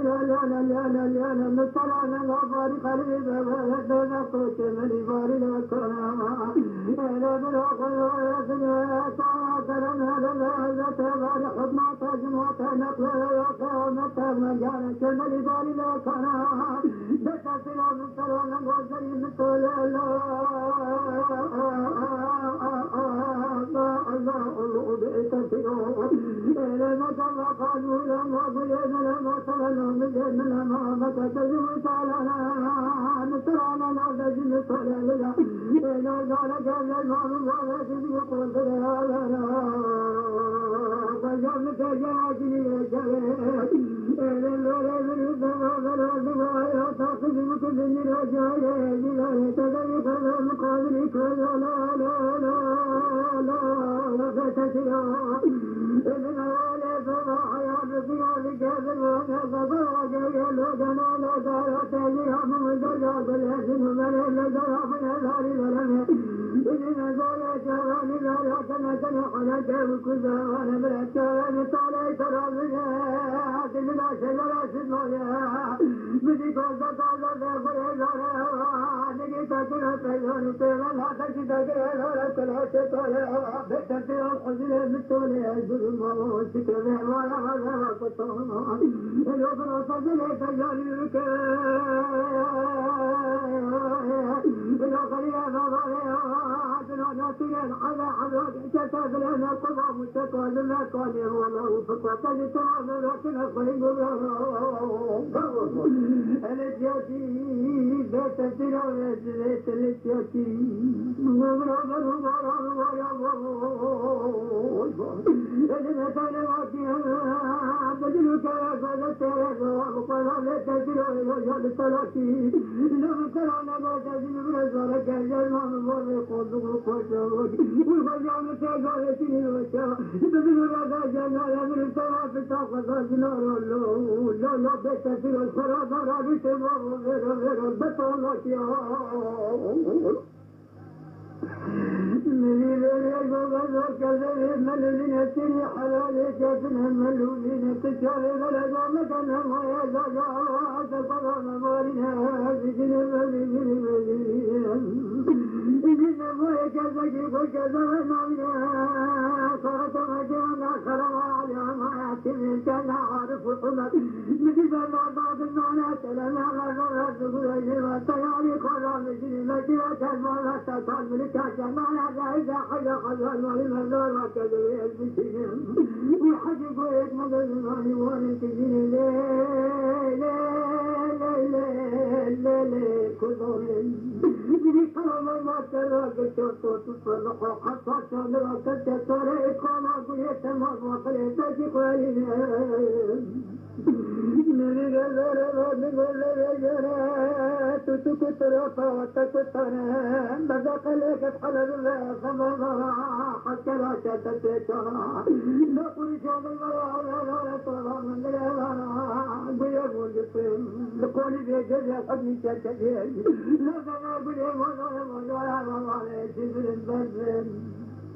لا لا لا لا لا لا لا نصرنا غفاري قريب ودنا قوت من باري لكنا لا بلا قوة لا تعالنا لا تبارك حضنا تجمع نقل وقامت مجانا كمل باري لكنا بتسلا نصرنا غفاري مثل الله بتسلا لما قالوا لما بلغنا لما صلنا مجدنا لما مكتزم تعالنا نصرنا نعزم صلالنا إلا ذلك الإمام الله يقول بلغنا فجمت جاجني الجواد إلا الذي تقدم كل من رجايا لا تدرك المقابل لا لا لا لا لا فتسلا إذن ولا فضاحيا بصيام كافر وكفر وجايا لودنا لا دارت لهم مدرجات الحسن من الذرى من هذار الولم إذن زال شغال لا يعتنى على جاب كذا وانا بالأكتاب طالع ترابنا عدلنا شجرة سدمايا بدي قوزة طالع فريزانا نجي تكنا تيزان تيغان لا تجد كيانا كلا تطالع بيتنتي الحزن المتولي الظلم والسكر ولا غزا قطعنا الوفر صدلي تجاري الوقرية فضالي عدنا ناتيا على عذاب تتابلنا قضى متقالنا قال والله فقط لتمام لكن أخبرين الاتياتي بيت التلاوة بيت الاتياتي ومرابر إذن تلواتي بدلك يا فلتك وقال لتسلوا إلى التلاكي لم ترانا ما تجد برزارك الجرمان والرقود والقشوك والفجعون تجارتي الوشاء بدل هذا جنال من التوافي تاخذ جنال لا لا بيتسلوا الخراب رابط وغير البطولات يا من الغزو كذب ملولين تري حلال كافنا ملولين تشاري غلقا مكانا ما يزاقا وعسفر مبارنا بجن الملولين إذن مويك زكي فكذا ونامنا صارت مجانا خرم عليها ما يعتمين كان عارف الحمد مثل ما بعض المعنى سلنا غرغر سبول الجمع تياري خرام جن مجرى كالمعنى تطال ملكا كمعنى إذا حاجة خلال والمنظر وكذب البشرين وحجب ويكمل المعنى وانتجين ليه ليه ليه ليه ليه كذورين بدي كلام ما تراك شوطو تفرق حتى شلوا تتسرع كما قلت ما وقلت تقولين من غزر من غزر تتكتر فتكتر بدك لك حلل فما حتى لا تتكتر لا برجال ولا طلع من لا بيقول جسم لقول بيجي حبني تتجي لا بيقول ولا جبل بزن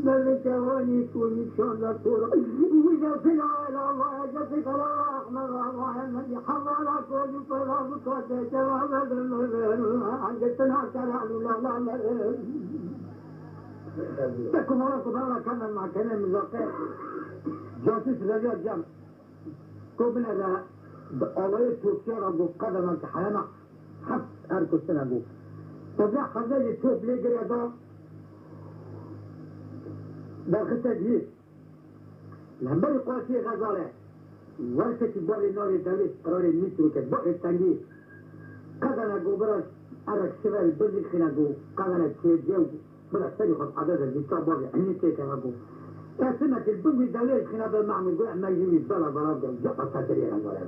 ملك وني كوني شون طول وإذا في العالم الله جزاك الله أحمد الله من حمل كل فرام كذا جواب المغرب عندنا كلام لا لا تكون مرة كبار كمان مع كلام مزاقي جاسوس رجال جام كوبنا ذا الله توكير أبو قدم كحيانا حب أركو سنة أبو طبعا خذي توب ليجري هذا داخل تجهيز لما يقول شيء غزالة ورثة بوري نوري دولي قراري ميترو كبور التنجيز قدنا قبرش أرك شبال بلد خناقو قدنا تيجيو بلا سريخ عدد الجيطة بوري عني تيكا غبو سنة البني الدولية خناقو المعمل قول ما يجيني الدولة برابة جاقة تدري غزالة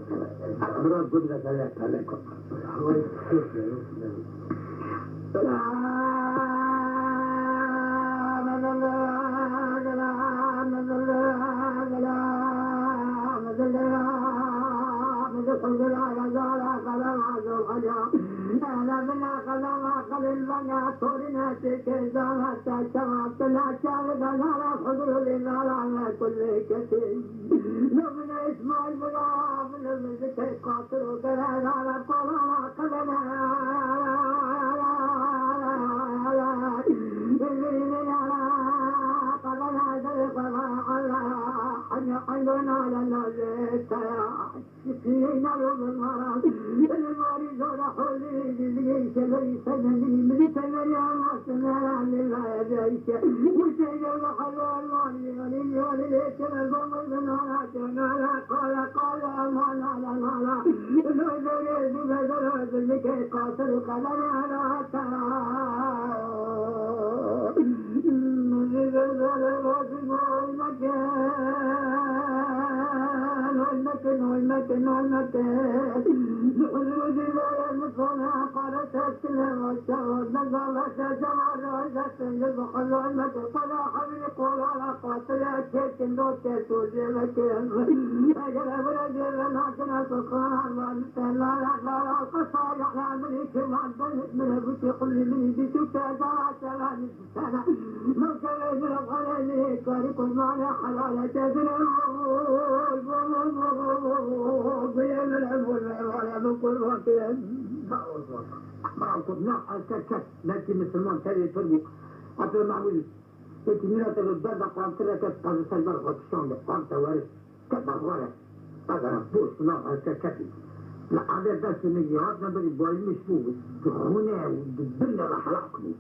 أمراض قبلة ثلاثة عليكم أهلا بنا قدم عقل البناء طورنا تكزانا تشمعت العشار بنانا خضر لنا على كل كثير نبنا اسمع المراب نبنا ذكي قاطر سينا ومرام الماري زور حولي جزيك شبري سنني من تمني وسمع لله ذلك وسيد الحلال المالي ولي ليك البمر بنارات ونالا قال ما لا لو دريد بدر ذلك قاتل قدر على ترى نزل الظلمات والمكان والوجود المصنع قالت السلام والشهود نظرت جمالات البحر والمكان فلا حبل قول على قاتل أكيد دوت سوزي مكان أجل برجل ناكنا سخان والسلا لا قصار على ملك معدن من أبوتي قل من بيتك دارت على نفسنا مكان الغلالي كارك المعنى حلال تدري بين العمر ولا كل وقت قلنا الكتكت لكن مسلمان تاني فرقوا أطلع معمول التنينة تبدأ قامت لك تبقى سلبر وتشون قامت وارث كبر وارث هذا بوش نوع الكتكت لا هذا بس نجي هذا بدي بوي مشبوه هنا والدنيا راح يحكموا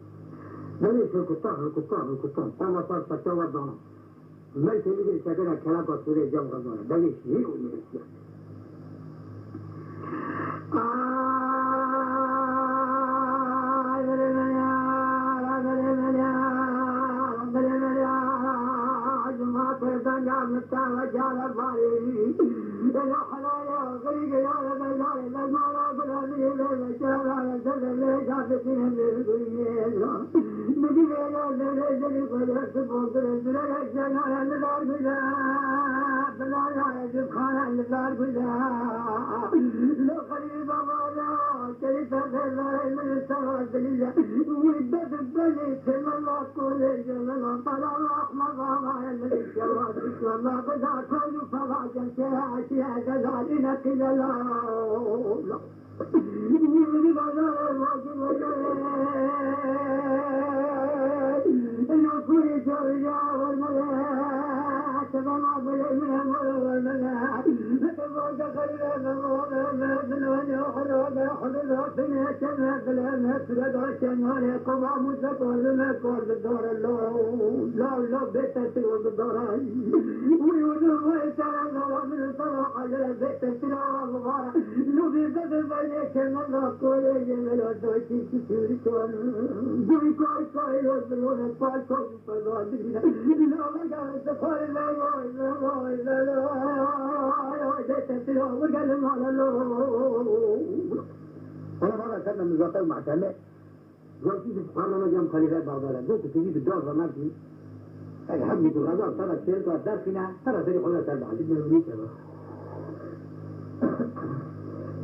ليش الكتاب الله صار فتوى ضنا ما يصير كذا كلام قصير جام غزونا ليش هي ونسيا وجعل الظالمين إلى حلايا غريق يا رجال المال بلادي للشارع على سبيل جافتين للدنيا نجيب إلى الذي قدرت بقدر الجنة للدار بلا بلا يجب خان للدار بلا لو قريب ولا كيف غير من السماء دليلا ودت الدليل كما الله كل جمال طلع أحمد الله الملك جواد والله بدا كل فراجا شاشيا جزالنا كلا لا نقول جوجا والملاك فما بلي من المر والملاك تبغى خلينا من ونحن ونحن فينا كما بلا مسجد وشمال قوام سكول مكول بالدور لا بيت تلو بالدور ويقولوا ويتعلم من الصراحة على بيت تلو والغارة لو بيبدل بينك من كل جمال ودوشي كتير كوي يوصلون الفاتور فضادنا لا مجال سفر لا تتلو وقال ما لا أنا مرة كنا من زطير مع تمام قلت سبحان الله جام خليفة بغداد قلت تجيب الدور ما في الحمد لله ترى سيرت ودرسنا ترى سيري قلنا تربع جدا ونيسة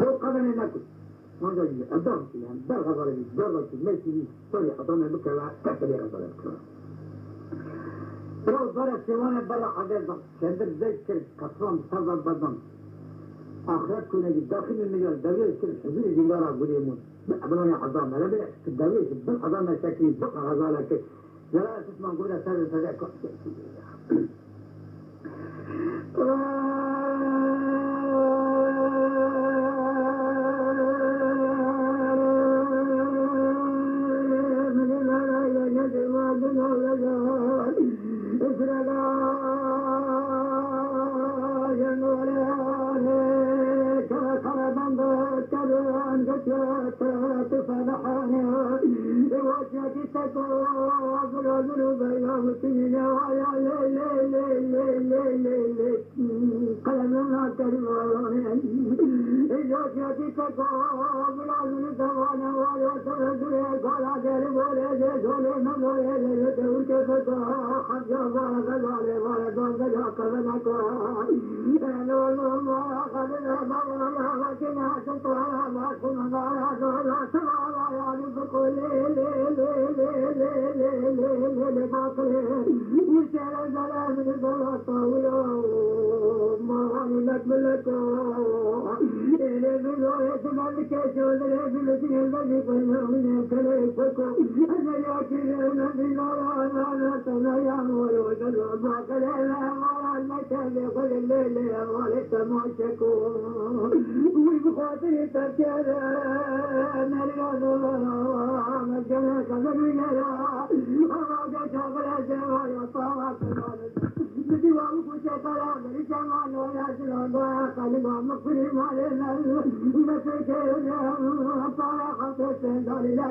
لو قبل ناكل ما جاي الدور يعني دور غزالة دور ماشي طريق أطلع بكرة كتلي غزالة بكرة لو ضرب سوانة برا حاجات كندر زي كرب كسران صدر بدن آخرت كنا داخل المجال دولة كرب حزير دينارا قوليمون بقبلوني حضام لا بلا الدولة بل حضام شكلي بقى غزالة كرب لا تسمع قولها سر الفجاء الليل والد ما شكون وبخاطري تذكر مريض مجنى كذب يرى وراجع شغل جوا يطاوع بدي وامك شكرا بدي جمال ويا جلال قلب مقبل مالنا مسكين طالع خطوة داري لا